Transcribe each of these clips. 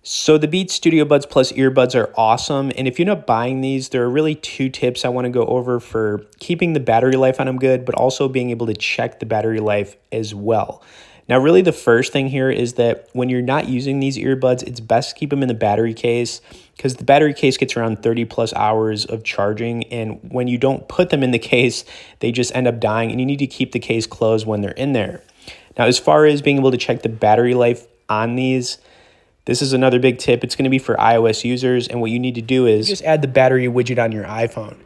So the Beats Studio Buds Plus earbuds are awesome, and if you end up buying these, there are really two tips I want to go over for keeping the battery life on them good, but also being able to check the battery life as well. Now, really the first thing here is that when you're not using these earbuds, it's best to keep them in the battery case because the battery case gets around 30 plus hours of charging, and when you don't put them in the case, they just end up dying, and you need to keep the case closed when they're in there. Now, as far as being able to check the battery life on these, this is another big tip. It's going to be for iOS users, and what you need to do is just add the battery widget on your iPhone.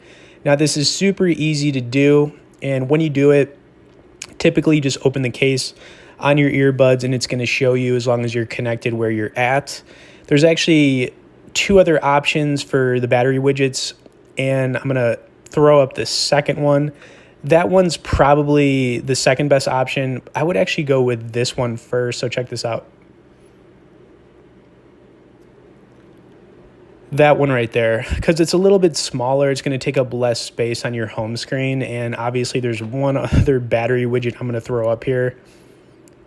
Now, this is super easy to do, and when you do it, typically just open the case on your earbuds, and it's going to show you as long as you're connected where you're at. There's actually two other options for the battery widgets, and I'm going to throw up the second one. That one's probably the second best option. I would actually go with this one first, so check this out. That one right there, because it's a little bit smaller, it's going to take up less space on your home screen, and obviously there's one other battery widget I'm going to throw up here.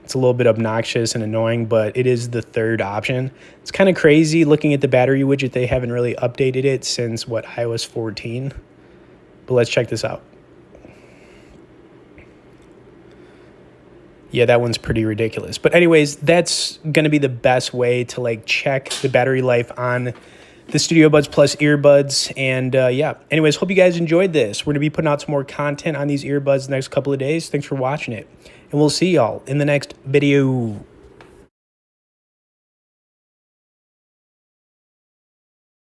It's a little bit obnoxious and annoying, but it is the third option. It's kind of crazy looking at the battery widget. They haven't really updated it since, what, iOS 14? But let's check this out. Yeah, that one's pretty ridiculous. But anyways, that's going to be the best way to like check the battery life on the Studio Buds Plus earbuds. And yeah, anyways, hope you guys enjoyed this. We're going to be putting out some more content on these earbuds the next couple of days. Thanks for watching it. And we'll see y'all in the next video.